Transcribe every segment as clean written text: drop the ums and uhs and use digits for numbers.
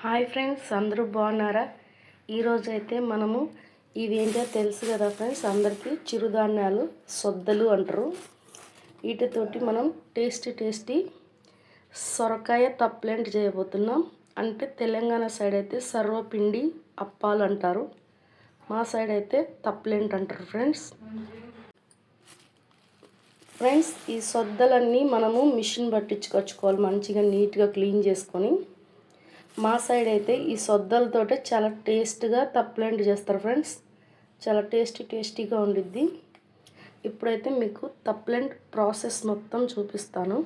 Hi friends, అందరూ బాగున్నారా? ఈరోజు అయితే మనము ఇవేంటో తెలుసు కదా ఫ్రెండ్స్, అందరికీ చిరుధాన్యాలు సొద్దలు అంటారు. వీటితోటి మనం టేస్టీ సొరకాయ తప్లెంట్ చేయబోతున్నాం. అంటే తెలంగాణ సైడ్ అయితే సర్వపిండి అప్పాలు అంటారు, మా సైడ్ అయితే తప్లెంట్ అంటారు ఫ్రెండ్స్. ఈ సొద్దలన్నీ మనము మిషన్ పట్టించుకొచ్చుకోవాలి, మంచిగా నీట్గా క్లీన్ చేసుకొని. మా సైడ్ అయితే ఈ సొద్దలతోటే చాలా టేస్ట్గా తప్లెంట్ చేస్తారు ఫ్రెండ్స్, చాలా టేస్టీగా ఉండిద్ది. ఇప్పుడైతే మీకు తప్లెంట్ ప్రాసెస్ మొత్తం చూపిస్తాను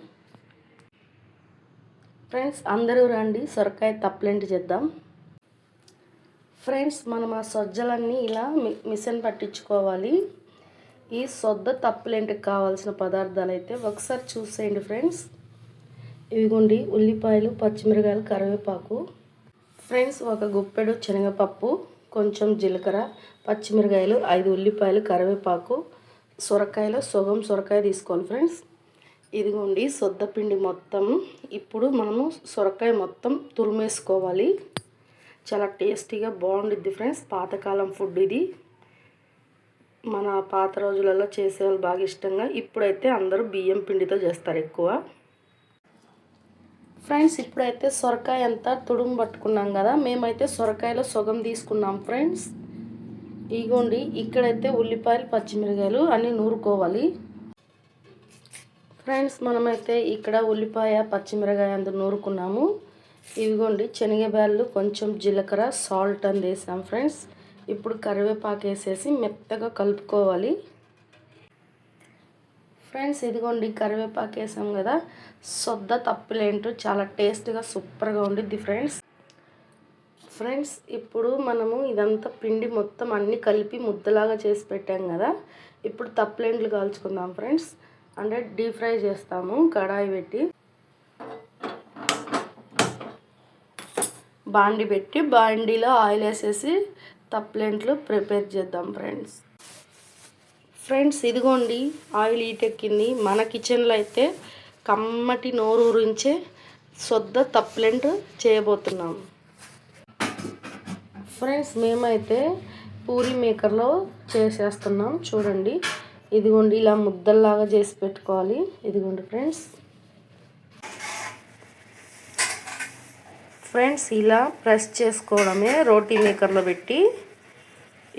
ఫ్రెండ్స్. అందరూ రండి, సొరకాయ తప్లెంట్ చేద్దాం ఫ్రెండ్స్. మనం ఆ సొజ్జలన్నీ ఇలా మిషన్ పట్టించుకోవాలి. ఈ సొద్ద తప్లెంట్కి కావాల్సిన పదార్థాలు అయితే ఒకసారి చూసేయండి ఫ్రెండ్స్. ఇవిగోండి, ఉల్లిపాయలు, పచ్చిమిరకాయలు, కరివేపాకు ఫ్రెండ్స్, ఒక గుప్పెడు శనగపప్పు, కొంచెం జీలకర్ర, పచ్చిమిరకాయలు, 5 ఉల్లిపాయలు, కరివేపాకు, సొరకాయలో సగం సొరకాయ తీసుకోవాలి ఫ్రెండ్స్. ఇదిగోండి సొద్దపిండి మొత్తం. ఇప్పుడు మనము సొరకాయ మొత్తం తురిమేసుకోవాలి. చాలా టేస్టీగా బాగుండిద్ది ఫ్రెండ్స్. పాతకాలం ఫుడ్ ఇది, మన పాత రోజులలో చేసేవాళ్ళు బాగా ఇష్టంగా. ఇప్పుడైతే అందరూ బియ్యం పిండితో చేస్తారు ఎక్కువ ఫ్రెండ్స్. ఇప్పుడైతే సొరకాయ అంతా తుడుము పట్టుకున్నాం కదా, మేమైతే సొరకాయలో సగం తీసుకున్నాం ఫ్రెండ్స్. ఇగోండి, ఇక్కడైతే ఉల్లిపాయలు, పచ్చిమిరకాయలు అన్నీ నూరుకోవాలి ఫ్రెండ్స్. మనమైతే ఇక్కడ ఉల్లిపాయ, పచ్చిమిరకాయ అంతా నూరుకున్నాము. ఇవిగోండి శనగబ్యాళ్ళు, కొంచెం జీలకర్ర, సాల్ట్ అని వేసాం ఫ్రెండ్స్. ఇప్పుడు కరివేపాకు వేసేసి మెత్తగా కలుపుకోవాలి ఫ్రెండ్స్. ఇదిగోండి కరివేపాకు వేసాం కదా, సొద్ద తప్లెంట్ చాలా టేస్ట్గా సూపర్గా ఉండిద్ది ఫ్రెండ్స్. ఇప్పుడు మనము ఇదంతా పిండి మొత్తం అన్నీ కలిపి ముద్దలాగా చేసి పెట్టాం కదా, ఇప్పుడు తప్లెంట్లు కాల్చుకుందాం ఫ్రెండ్స్. అంటే డీప్ ఫ్రై చేస్తాము. కడాయి పెట్టి బాండి పెట్టి బాండీలో ఆయిల్ వేసేసి తప్లెంట్లు ప్రిపేర్ చేద్దాం ఫ్రెండ్స్. ఇదిగోండి ఆయిల్ ఈటెక్కింది. మన కిచెన్లో అయితే కమ్మటి నోరూరించే సొద్ద తప్లెంట్ చేయబోతున్నాం ఫ్రెండ్స్. మేమైతే పూరీ మేకర్లో చేసేస్తున్నాం చూడండి. ఇదిగోండి ఇలా ముద్దల్లాగా చేసి పెట్టుకోవాలి. ఇదిగోండి ఫ్రెండ్స్ ఇలా ప్రెస్ చేసుకోవడమే రోటీ మేకర్లో పెట్టి.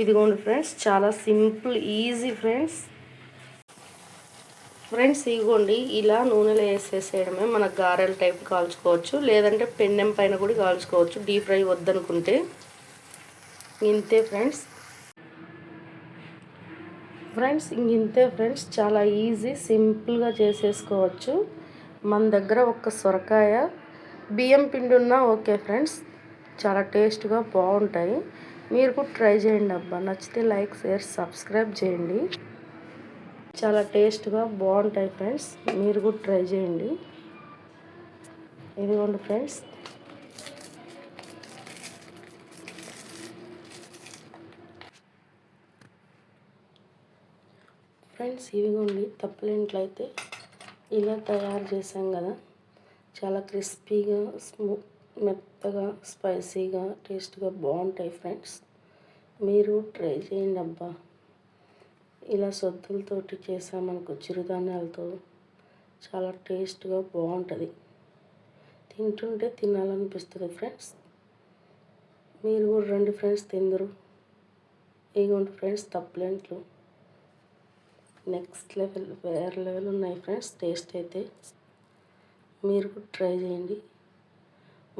ఇదిగోండి ఫ్రెండ్స్, చాలా సింపుల్, ఈజీ ఫ్రెండ్స్. ఇదిగోండి ఇలా నూనెలో వేసేసేయడమే. మన గారెల టైప్ కాల్చుకోవచ్చు, లేదంటే పెన్నెం పైన కూడా కాల్చుకోవచ్చు, డీప్ ఫ్రై వద్దనుకుంటే. ఇంతే ఫ్రెండ్స్, చాలా ఈజీ, సింపుల్గా చేసేసుకోవచ్చు. మన దగ్గర ఒక సొరకాయ, బియ్యం పిండి ఉన్నా ఓకే ఫ్రెండ్స్, చాలా టేస్ట్గా బాగుంటాయి. మీరు కూడా ట్రై చేయండి అబ్బా. నచ్చితే లైక్, షేర్, సబ్స్క్రైబ్ చేయండి. చాలా టేస్ట్గా బాగుంటాయి ఫ్రెండ్స్, మీరు కూడా ట్రై చేయండి. ఇదిగోండి ఫ్రెండ్స్, ఇవిగోండి తప్లెంట్లు అయితే ఇలా తయారు చేసాం కదా, చాలా క్రిస్పీగా, మెత్తగా, స్పైసీగా, టేస్ట్గా బాగుంటాయి ఫ్రెండ్స్. మీరు ట్రై చేయండి అబ్బా. ఇలా సొద్దులతోటి చేసామనుకో, చిరుధాన్యాలతో చాలా టేస్ట్గా బాగుంటుంది. తింటుంటే తినాలనిపిస్తుంది ఫ్రెండ్స్. మీరు కూడా రండి ఫ్రెండ్స్, తిందరు. ఇదిగోండి ఫ్రెండ్స్ తప్లెంట్లు నెక్స్ట్ లెవెల్, వేరే లెవెల్ ఉన్నాయి ఫ్రెండ్స్. టేస్ట్ అయితే మీరు కూడా ట్రై చేయండి.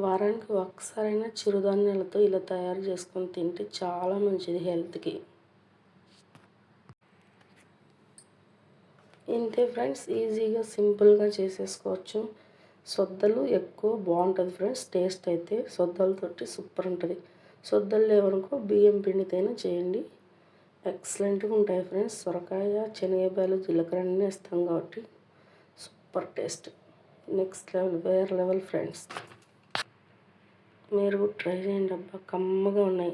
వారానికి ఒకసారైనా చిరుధాన్యాలతో ఇలా తయారు చేసుకొని తింటే చాలా మంచిది హెల్త్కి. ఇంతే ఫ్రెండ్స్, ఈజీగా సింపుల్గా చేసేసుకోవచ్చు. సొద్దలు ఎక్కువ బాగుంటుంది ఫ్రెండ్స్. టేస్ట్ అయితే సొద్దలతోటి సూపర్ ఉంటుంది. సొద్దలు లేవనుకో బియ్యం పిండితోనే చేయండి, ఎక్సలెంట్గా ఉంటాయి ఫ్రెండ్స్. సొరకాయ, శనగపాయలు, జీలకర్ర అన్నీ వేస్తాం కాబట్టి సూపర్ టేస్ట్, నెక్స్ట్ లెవెల్, వేరే లెవెల్ ఫ్రెండ్స్. మీరు ట్రై చేయండి అబ్బా, కమ్మగా ఉన్నాయి.